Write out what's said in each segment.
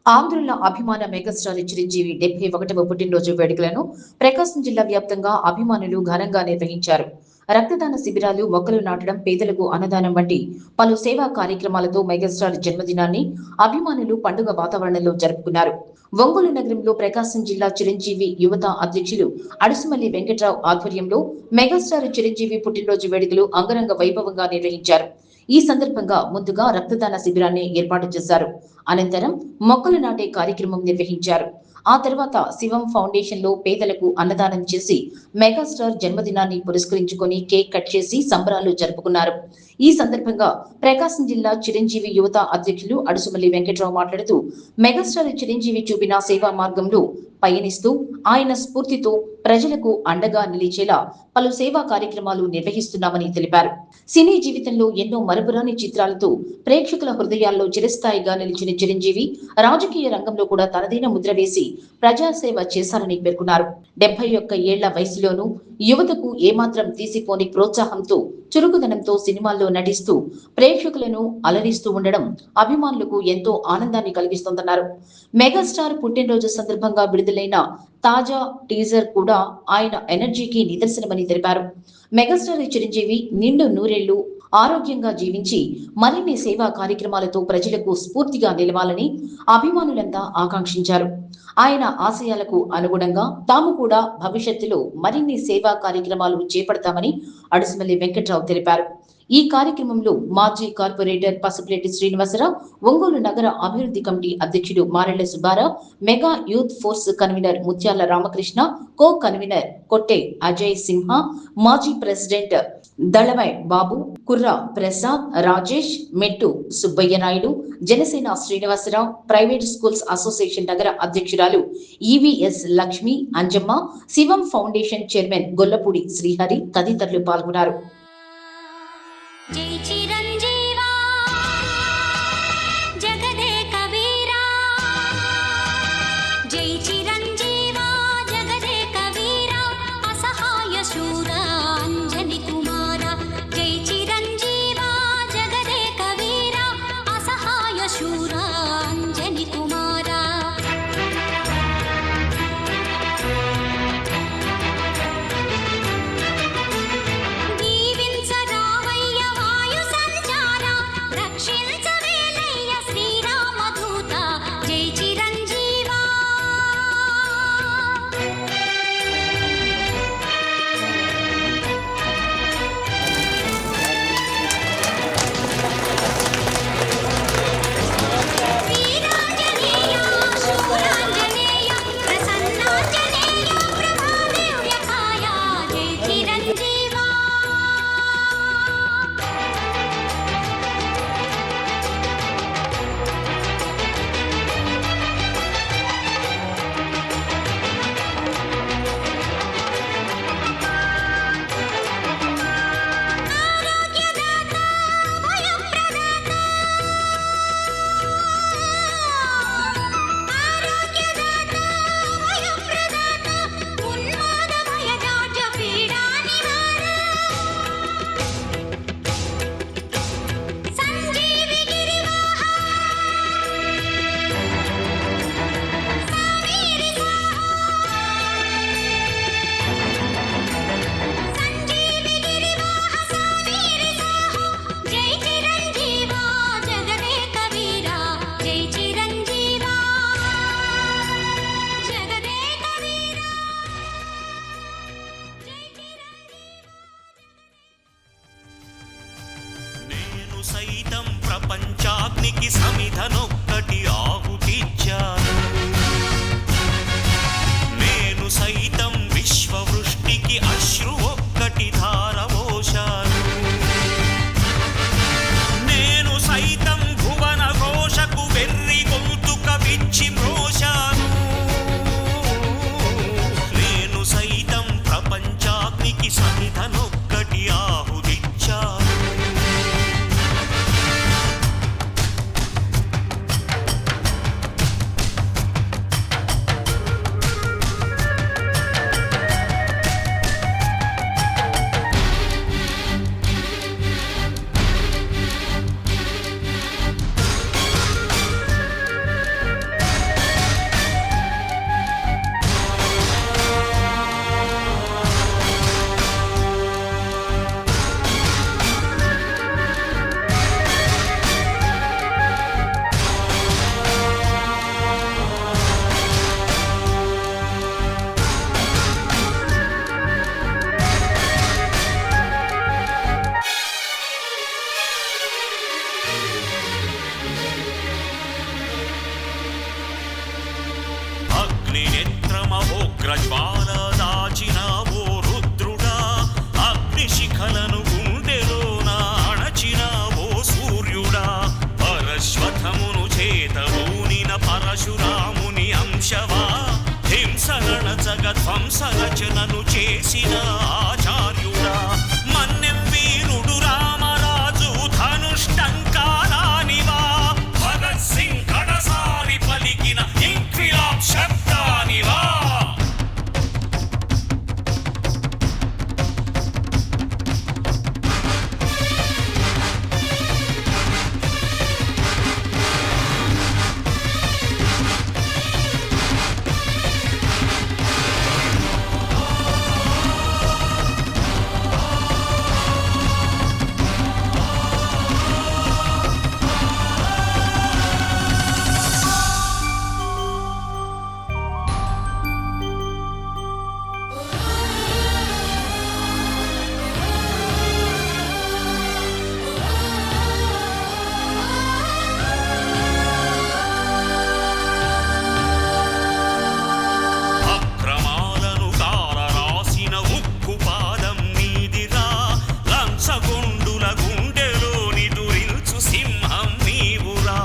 ఆంధ్రుల అభిమాన మెగాస్టార్ చిరంజీవి 71వ పుట్టినరోజు వేడుకలను ప్రకాశం జిల్లా వ్యాప్తంగా అభిమానులు ఘనంగా నిర్వహించారు. రక్తదాన శిబిరాలు, మొక్కలు నాటడం, పేదలకు అన్నదానం వంటి పలు సేవా కార్యక్రమాలతో మెగాస్టార్ జన్మదినాన్ని అభిమానులు పండుగ వాతావరణంలో జరుపుకున్నారు. ఒంగోలు నగరంలో ప్రకాశం జిల్లా చిరంజీవి యువత అధ్యక్షులు అడుసుమల్లి వెంకట్రావు ఆధ్వర్యంలో మెగాస్టార్ చిరంజీవి పుట్టినరోజు వేడుకలు అంగరంగ వైభవంగా నిర్వహించారు. ఈ సందర్భంగా ముందుగా రక్తదాన శిబిరాన్ని ఏర్పాటు చేశారు. అనంతరం మొక్కలు నాటే కార్యక్రమం నిర్వహించారు. ఆ తర్వాత శివం ఫౌండేషన్ లో పేదలకు అన్నదానం చేసి మెగాస్టార్ జన్మదినాన్ని పురస్కరించుకొని కేక్ కట్ చేసి సంబరాలు జరుపుకున్నారు. ఈ సందర్భంగా ప్రకాశం జిల్లా చిరంజీవి యువత అధ్యక్షులు అడుసుమల్లి వెంకట్రావు మాట్లాడుతూ మెగాస్టార్ చిరంజీవి చూపిన సేవా మార్గంలో పయనిస్తూ ఆయన స్ఫూర్తితో ప్రజలకు అండగా నిలిచేలా పలు సేవా కార్యక్రమాలు నిర్వహిస్తున్నామని తెలిపారు. సినీ జీవితంలో ఎన్నో మరపురాని చిత్రాలతో ప్రేక్షకుల హృదయాల్లో చిరస్థాయిగా నిలిచిన చిరంజీవి రాజకీయ రంగంలో కూడా తనదైన ముద్ర వేసి ప్రజాసేవ చేశారని పేర్కొన్నారు. 71 ఏళ్ల వయసులోనూ యువతకు ఏమాత్రం తీసిపోని ప్రోత్సాహంతో చురుకుదనంతో సినిమాల్లో నటిస్తూ ప్రేక్షకులను అలరిస్తూ ఉండడం అభిమానులకు ఎంతో ఆనందాన్ని కలిగిస్తోందన్నారు. మెగాస్టార్ పుట్టినరోజు సందర్భంగా విడుదలైన తాజా టీజర్ కూడా ఆయన ఎనర్జీకి నిదర్శనమని తెలిపారు. మెగాస్టార్ చిరంజీవి నిండు నూరేళ్లు ఆరోగ్యంగా జీవించి మరిన్ని సేవా కార్యక్రమాలతో ప్రజలకు స్ఫూర్తిగా నిలవాలని అభిమానులంతా ఆకాంక్షించారు. ఆయన ఆశయాలకు అనుగుణంగా తాము కూడా భవిష్యత్తులో మరిన్ని సేవా కార్యక్రమాలు చేపడతామని అడుసుమల్లి వెంకట్రావు తెలిపారు. ఈ కార్యక్రమంలో మాజీ కార్పొరేటర్ పసుపులేటి శ్రీనివాసరావు, ఒంగోలు నగర అభివృద్ధి కమిటీ అధ్యక్షుడు Marella Subbarao, mega youth force convener ముత్యాల రామకృష్ణ, కో కన్వీనర్ కొట్టే అజయ్ సింహ, మాజీ ప్రెసిడెంట్ దళవై బాబు, కుర్ర Prasad, Rajesh, Mettu Subbayya Naidu, Janasena Srinivasarao, private schools association నగర అధ్యక్షురాలు EVS Lakshmi, Anjamma, Shivam foundation chairman Gollapudi Srihari తదితరులు పాల్గొన్నారు. జై చిరంజీవా జగదే కవీరా, జై చిరంజీవా జగదే కవీరా, అసహాయ శూర అంజని కుమార, జై చిరంజీవా జగదే కవీరా, అసహాయ శూర అంజని కుమార. సైతం ప్రపంచాగ్నికి సమిధనొక్కటి ఆహుతిచ్చాను, నేను సైతం విశ్వవృష్టికి అశ్రు ఒక్కటి ధారవోశాను, నేను సైతం భువన ఘోషకు వెర్రి గొంతుక విచ్చి మ్రోశాను, నేను సైతం ప్రపంచాగ్నికి సమిధనొక్కటి ఆహుతిచ్చాను. విధ్వంస రచనను చేసిన ఆచార్యుడా మన్నెం వీరుడు రామరాజు ధనుష్టంకారానివా భగత్ సింగ్ కడసారి పలికిన ఇంక్విలాబ్ శబ్దానివా అక్రమాలను కారరాసిన ఉక్కు పాదం నీదిరా లంచగొండుల గుండెలోని దురిల్చు సింహం నీవురా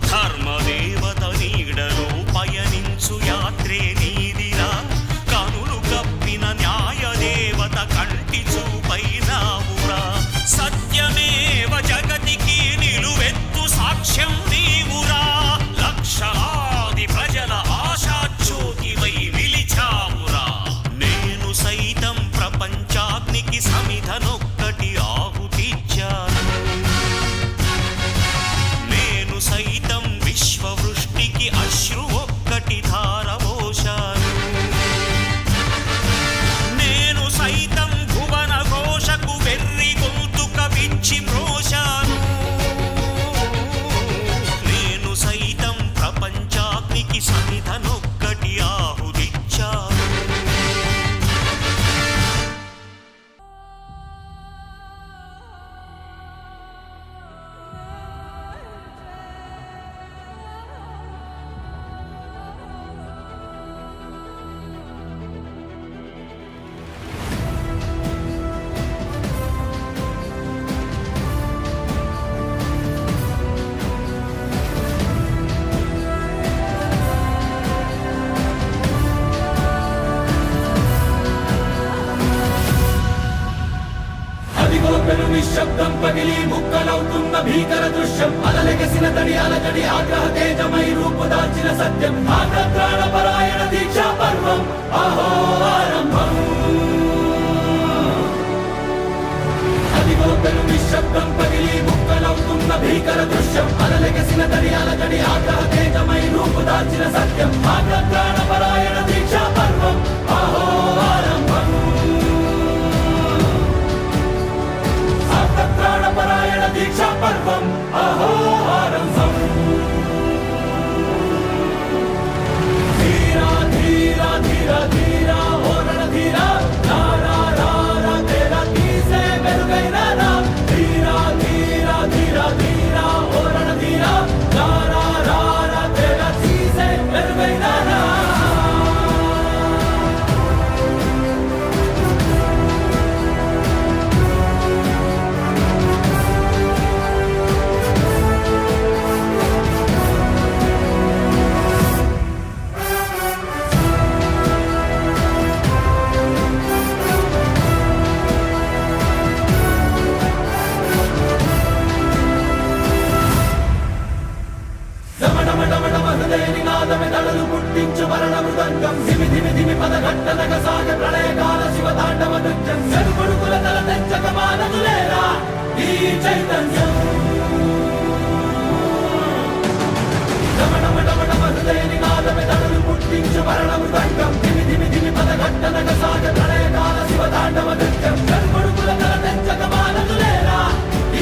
ధర్మదేవత నీడలో పయనించు యాత్రే నీదిరా కనులు కప్పిన న్యాయదేవత కంటి చూపైనావురా సత్యమేవ జగతికి నిలువెత్తు సాక్ష్యం నీవురా లక్షలాది ప్రజల ఆశాజ్యోతివై నిలిచావురా నేను సైతం ప్రపంచాగ్నికి సమిధనొక్కటి ఆహుతిచ్చాను నేను సైతం విశ్వవృష్టికి అశ్రు ఒక్కటి ధారవోశాను నేను సైతం భువన ఘోషకు వెర్రి గొంతుక విచ్చి మ్రోశాను నేను సైతం ప్రపంచాగ్నికి సమిధనొక్కటి ఆహుతిచ్చాను అదిగో పెను నిశ్శబ్దం పగిలి ముక్కలవుతున్న భీకర దృశ్యం అలలెగసిన తడి అలజడి ఆగ్రహ తేజమై రూపుదాల్చిన సత్యం ఆగ్రహ పరాయణ దీక్షా పర్వం అహో ఆరంభం అదిగో పెను నిశ్శబ్దం పగిలి ముక్కలవుతున్న భీకర దృశ్యం అలలెగసిన తడి అలజడి ఆగ్రహ తేజమై రూపుదాల్చిన సత్యం ఆగ్రహ పరాయణ దీక్షా పర్వం అహో ఆరంభం ప్రాణపరాయణ దీక్షా పర్వం అహో ఆరంభం ధీరా ధీరా ధీరా ధీరా ఓరణ ధీరా రారా రారా తేరా తీసే మెరుగైన రా ధీరా ధీరా ధీరా ధీరా ఓరణ ధీరా రారా రారా తేరా తీసే మెరుగైన రా నినాదమే దళలు పుట్టించు మరణ మృదంగం ధిమి ధిమి ధిమి పదఘట్టనగ సాగ ప్రళయకాల శివ తాండవ నృత్యం చెరుపడుకుల తల తెంచక మానదులేరా ఈ చైతన్యం హృదయ నినాదమే దళలు పుట్టించు మరణ మృదంగం ధిమి ధిమి ధిమి పదఘట్టనగ సాగ ప్రళయకాల శివ తాండవ నృత్యం చెరుపడుకుల తల తెంచక మానదులేరా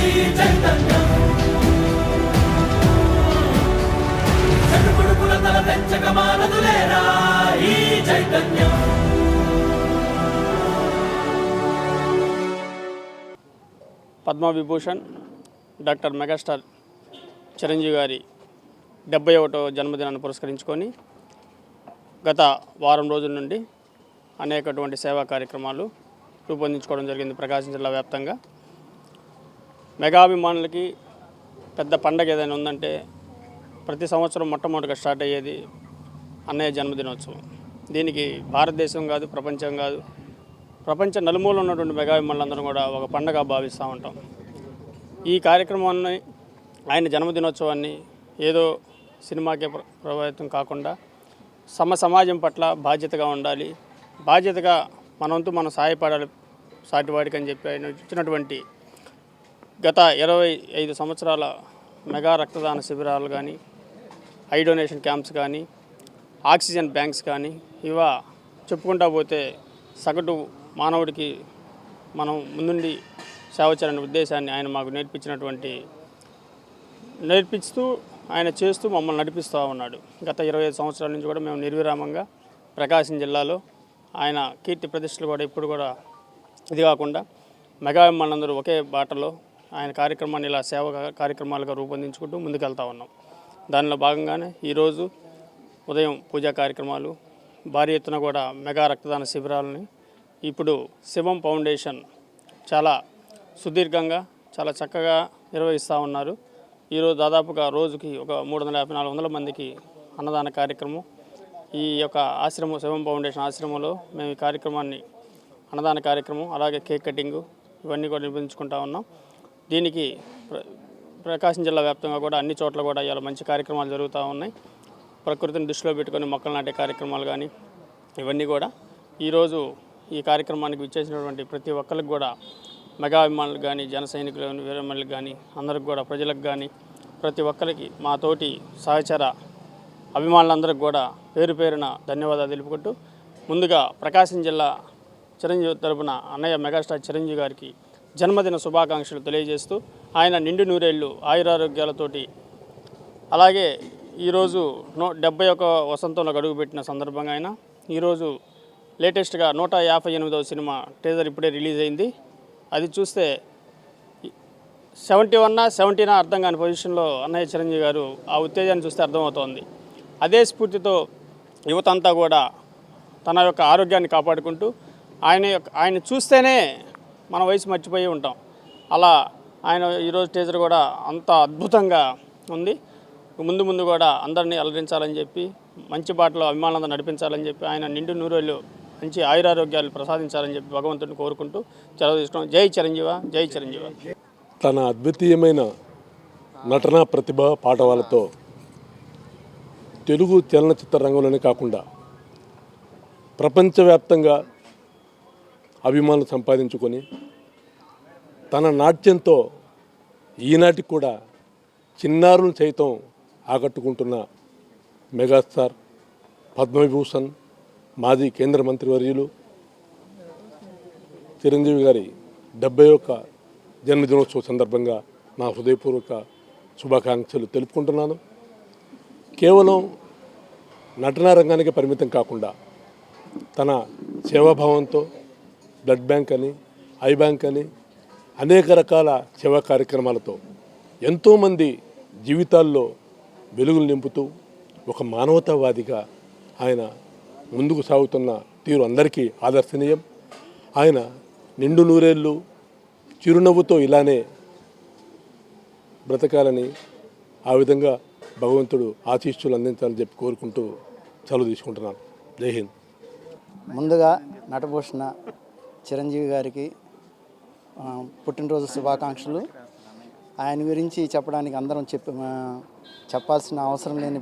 ఈ చైతన్యం తల తెంచక మానదులేరా ఈ చైతన్యం పద్మవిభూషణ్ డాక్టర్ మెగాస్టార్ చిరంజీవి గారి 71వ జన్మదినాన్ని పురస్కరించుకొని గత వారం రోజుల నుండి అనేకటువంటి సేవా కార్యక్రమాలు రూపొందించుకోవడం జరిగింది. ప్రకాశం జిల్లా వ్యాప్తంగా మెగాభిమానులకి పెద్ద పండగ ఏదైనా ఉందంటే ప్రతి సంవత్సరం మొట్టమొదటిగా స్టార్ట్ అయ్యేది అన్నయ్య జన్మదినోత్సవం. దీనికి భారతదేశం కాదు, ప్రపంచం కాదు, ప్రపంచ నలుమూలలో ఉన్నటువంటి మెగా అభిమానులందరం కూడా ఒక పండగ భావిస్తూ ఉంటాం. ఈ కార్యక్రమాన్ని, ఆయన జన్మదినోత్సవాన్ని ఏదో సినిమాకే ప్రభావితం కాకుండా సమాజం పట్ల బాధ్యతగా ఉండాలి, బాధ్యతగా మనంతు మనం సహాయపడాలి సాటివాడికి అని చెప్పి ఆయన ఇచ్చినటువంటి గత 25 సంవత్సరాల మెగా రక్తదాన శిబిరాలు కానీ, ఐ డొనేషన్ క్యాంప్స్ కానీ, ఆక్సిజన్ బ్యాంక్స్ కానీ, ఇవా చెప్పుకుంటా పోతే సగటు మానవుడికి మనం ముందుండి సేవ చేయాలనే ఉద్దేశాన్ని ఆయన మాకు నేర్పిస్తూ ఆయన చేస్తూ మమ్మల్ని నడిపిస్తూ ఉన్నాడు. గత 25 సంవత్సరాల నుంచి కూడా మేము నిర్విరామంగా ప్రకాశం జిల్లాలో ఆయన కీర్తి ప్రతిష్టలు కూడా ఇప్పుడు కూడా ఇది కాకుండా మెగా అభిమానులందరూ ఒకే బాటలో ఆయన కార్యక్రమాన్ని ఇలా సేవ కార్యక్రమాలుగా రూపొందించుకుంటూ ముందుకెళ్తా ఉన్నాం. దానిలో భాగంగానే ఈరోజు ఉదయం పూజా కార్యక్రమాలు, భారీ ఎత్తున కూడా మెగా రక్తదాన శిబిరాలని ఇప్పుడు శివం ఫౌండేషన్ చాలా సుదీర్ఘంగా చాలా చక్కగా నిర్వహిస్తూ ఉన్నారు. ఈరోజు దాదాపుగా రోజుకి ఒక 350-400 మందికి అన్నదాన కార్యక్రమం ఈ యొక్క ఆశ్రమం శివం ఫౌండేషన్ ఆశ్రమంలో మేము ఈ కార్యక్రమాన్ని అన్నదాన కార్యక్రమం అలాగే కేక్ కటింగు ఇవన్నీ కూడా నిర్వహించుకుంటా ఉన్నాం. దీనికి ప్రకాశం జిల్లా వ్యాప్తంగా కూడా అన్ని చోట్ల కూడా ఇవాళ మంచి కార్యక్రమాలు జరుగుతూ ఉన్నాయి. ప్రకృతిని దృష్టిలో పెట్టుకొని మొక్కలు నాటే కార్యక్రమాలు కానీ ఇవన్నీ కూడా ఈరోజు ఈ కార్యక్రమానికి విచ్చేసినటువంటి ప్రతి ఒక్కరికి కూడా మెగా అభిమానులకు కానీ, జన సైనికులు కానీ, వీరమల్లికి కానీ, అందరికి కూడా ప్రజలకు కానీ ప్రతి ఒక్కరికి మా తోటి సహచర అభిమానులందరికీ కూడా పేరు పేరున ధన్యవాదాలు తెలుపుకుంటూ ముందుగా ప్రకాశం జిల్లా చిరంజీవి తరపున అన్నయ్య మెగాస్టార్ చిరంజీవి గారికి జన్మదిన శుభాకాంక్షలు తెలియజేస్తూ ఆయన నిండు నూరేళ్ళు ఆయురారోగ్యాలతోటి అలాగే ఈరోజు 71వ వసంతంలో అడుగుపెట్టిన సందర్భంగా ఆయన ఈరోజు లేటెస్ట్గా 158వ సినిమా టీజర్ ఇప్పుడే రిలీజ్ అయింది. అది చూస్తే 71 అర్థం కాని పొజిషన్లో అన్నయ్య చిరంజీవి గారు ఆ ఉత్తేజాన్ని చూస్తే అర్థమవుతోంది. అదే స్ఫూర్తితో యువత అంతా కూడా తన యొక్క ఆరోగ్యాన్ని కాపాడుకుంటూ ఆయన చూస్తేనే మన వయసు మర్చిపోయి ఉంటాం. అలా ఆయన ఈరోజు టీజర్ కూడా అంత అద్భుతంగా ఉంది. ముందు కూడా అందరినీ అలరించాలని చెప్పి మంచి బాటలో అభిమానులందరూ నడిపించాలని చెప్పి ఆయన నిండు నూరేళ్ళు మంచి ఆయురారోగ్యాలు ప్రసాదించాలని చెప్పి భగవంతుడిని కోరుకుంటూ సెలవు తీసుకున్నాం. జై చిరంజీవ, జై చిరంజీవ. తన అద్వితీయమైన నటనా ప్రతిభ పాటవాలతో తెలుగు చలనచిత్ర రంగంలోనే కాకుండా ప్రపంచవ్యాప్తంగా అభిమానులు సంపాదించుకొని తన నాట్యంతో ఈనాటికి కూడా చిన్నారులను సైతం ఆకట్టుకుంటున్న మెగాస్టార్, పద్మవిభూషణ్, మాజీ కేంద్ర మంత్రివర్యులు చిరంజీవి గారి 71వ జన్మదినోత్సవ సందర్భంగా నా హృదయపూర్వక శుభాకాంక్షలు తెలుపుకుంటున్నాను. కేవలం నటనా రంగానికి పరిమితం కాకుండా తన సేవాభావంతో బ్లడ్ బ్యాంక్ అని, ఐ బ్యాంక్ అని అనేక రకాల సేవా కార్యక్రమాలతో ఎంతోమంది జీవితాల్లో వెలుగులు నింపుతూ ఒక మానవతావాదిగా ఆయన ముందుకు సాగుతున్న తీరు అందరికీ ఆదర్శనీయం. ఆయన నిండు నూరేళ్ళు చిరునవ్వుతో ఇలానే బ్రతకాలని, ఆ విధంగా భగవంతుడు ఆశీస్సులు అందించాలని చెప్పి కోరుకుంటూ సెలవు తీసుకుంటున్నాను. జై హింద్. ముందుగా నటభూషణ చిరంజీవి గారికి పుట్టినరోజు శుభాకాంక్షలు. ఆయన గురించి చెప్పడానికి అందరం చెప్పాల్సిన అవసరం లేని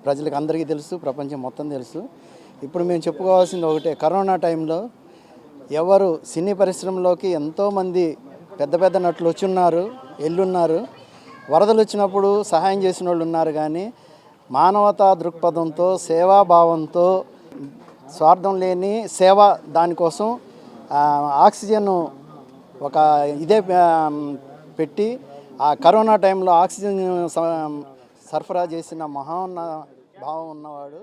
ప్రజలకు అందరికీ తెలుసు, ప్రపంచం మొత్తం తెలుసు. ఇప్పుడు మేము చెప్పుకోవాల్సింది ఒకటే, కరోనా టైంలో ఎవరు సినీ పరిశ్రమలోకి ఎంతోమంది పెద్ద పెద్ద నటులు వెళ్ళున్నారు. వరదలు వచ్చినప్పుడు సహాయం చేసిన వాళ్ళు ఉన్నారు. కానీ మానవతా దృక్పథంతో, సేవాభావంతో, స్వార్థం లేని సేవ, దానికోసం ఆక్సిజన్ ఒక ఇదే పెట్టి ఆ కరోనా టైంలో ఆక్సిజన్ సరఫరా చేసిన మహోన్న భావం ఉన్నవాడు.